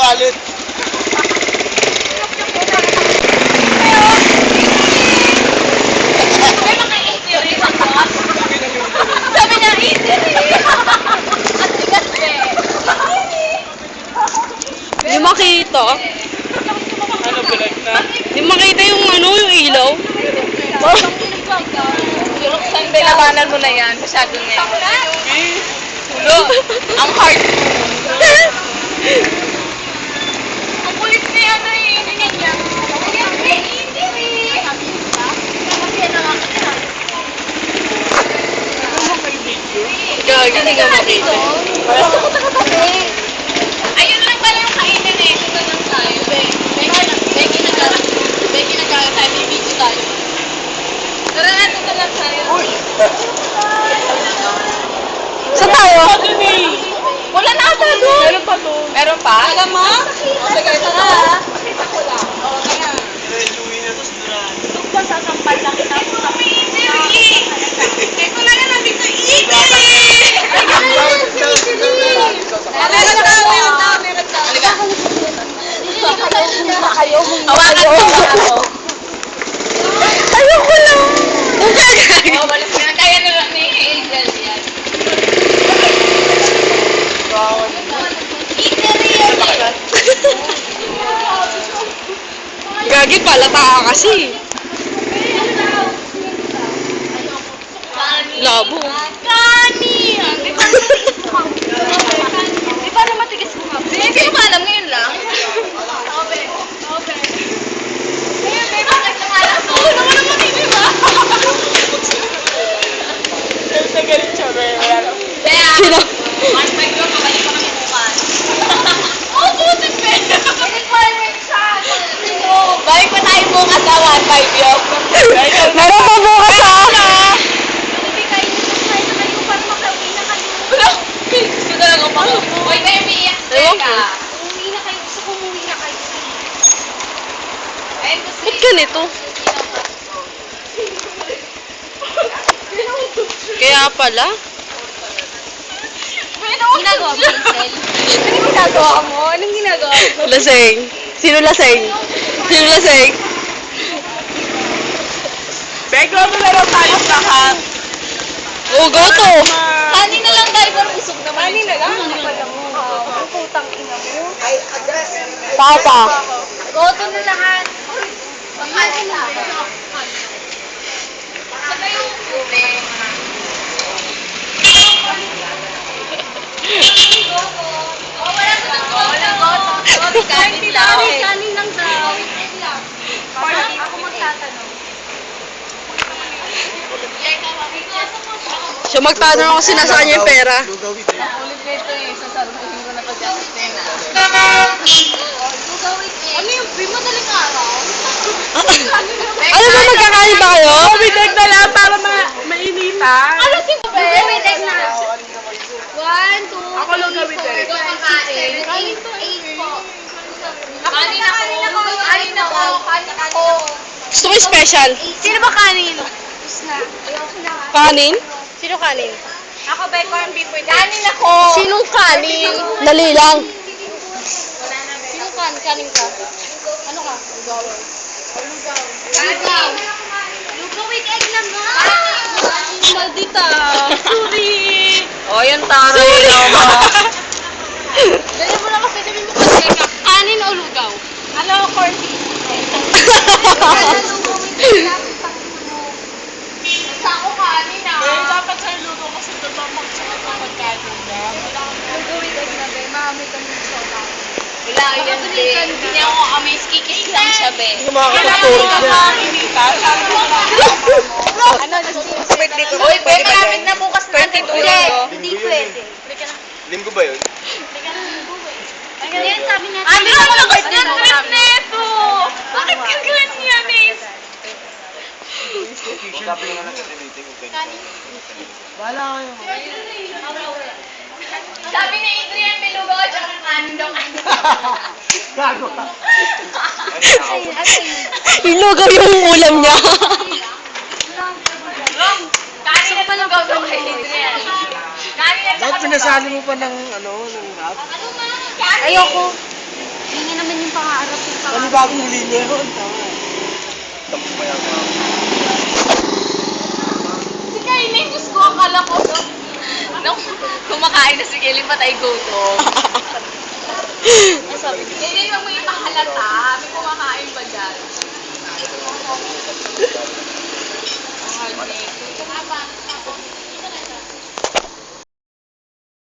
wallet. Sabi niya, easy rin. At tigas eh. Di makita. Ano, bilag na? Di makita yung ano, yung ilaw. Luksan, belabanan mo na yan. Masyado na yan. Hulo. Ang hard. Ang kulit na yan eh. Hindi niya. Gagi, hindi ka makita. Ayun lang pala yung kainan eh. Ito lang tayo. Becky nagkala tayo. May video tayo. Tara na, ito lang tayo. Uy! Saan tayo? Wala na ata doon. Meron pa to. Meron pa? Alam mo? Sige, tara. Pakita ko lang. Oo, kaya. Louie na to, sigurado. Doon ba sasampal lang kita? Kami easy. Ito lang na natin sa easy. Meron daw. Halika. Hawakan mo ako. Ayoko lang. Oo, balas ka na. Kaya na lang ni Angel yan. Gagi, palata ka kasi. Labo. Kani! Di ba na matigas mo ka? Hindi ko alam ngayon lang. Obe. Ngayon, babe, bakit lumalas mo? Ano mo naman hindi ba? Nagalit siya, Bea. Kaya, Sino? one five yun, kabalik pa kami bukas. Oh, putik ba? Balik pa rin siya. Balik pa tayo bukas sa 1-5 yun. Meron pa bukas ha? Hindi kayo na kayo para makauwi na kayo. Wala. Gusto na lang ako. Huwag kayo umiiyak. Ewan ko. Umuwi na kayo. Gusto ko umuwi na kayo. Ayun kasi. Ba't ganito? Kaya pala. Ginagawa mo, Hazel? Anong ginagawa mo? Anong ginagawa mo? Laseng. Sino laseng? Sino laseng? Beglo mo na lang tayo lahat. Oh, go to. Kanin na lang tayo para busog naman. Kanin na lang? Ang putang ina mo. Papa. Goto na lahat. Kanin na. Saka yung ube. Oh, walang goto. Walang goto. Kanin lang. Kanin lang daw. Ako magtatanong. Siya magtanong ako sinasaan niya yung pera. Lugawit eh. Ulit nito eh. Sasaruhin ko na pag na. Ano yung madaling araw? Alam mo, magkakain ba kayo? Bideg na lang para mainitan. Ano si Bebe? Gawin na. 1, 2, Ako lang gawin eh. 8 po. Kanin ako. Kanin ako. Kanin ako. Gusto ko yung special. Sino ba kanin? Tapos na. Kanin? Sino kanin? Ako ba corn beef with kanin ako. Sinong kanin? Dali lang. Sino kanin? Kanin ka? Ano ka? Kanin. Lugaw with egg lang nga. Maldita. Sorry. O, yung taray naman. Dali mo na kasi sabihin mo kasi kanin o lugaw? Ano, corn beef? Sa ako kanin ah. Eh, dapat sa lugo kasi doon magsakat ng pagkain niya. Lugaw with egg na be. Maamoy kami ng soda. Wala yan be. Hindi niya ako amoy skikis lang siya be. Hindi makakapagtulog dyan. Initan. Sabi ko lang. Ano, uy, be, malapit na bukas na natin ulit. Hindi pwede. Linggo ba yun? Yan, sabi niya. Ano ang lakas ng trip neto? Bakit ka ganyan eh? Sabi nga lang sa meeting. Wala kayo. Sabi ni Adrian, may lugaw at saka kanin daw. Gago ka. Ilugaw yung ulam niya. Kanin at lugaw daw kay Adrian. Kanin at saka Bakit pinasali mo pa ng ano, ng rap? Ayoko. Hindi naman yung pangarap yung Panibagong linya yun. Tama. Si Kailin, Diyos ko, akala ko. Nung kumakain na si Kelly, patay gutom. Ano sabi ko? Hindi mo may pahalata. May kumakain ba dyan? Ang hard na ito.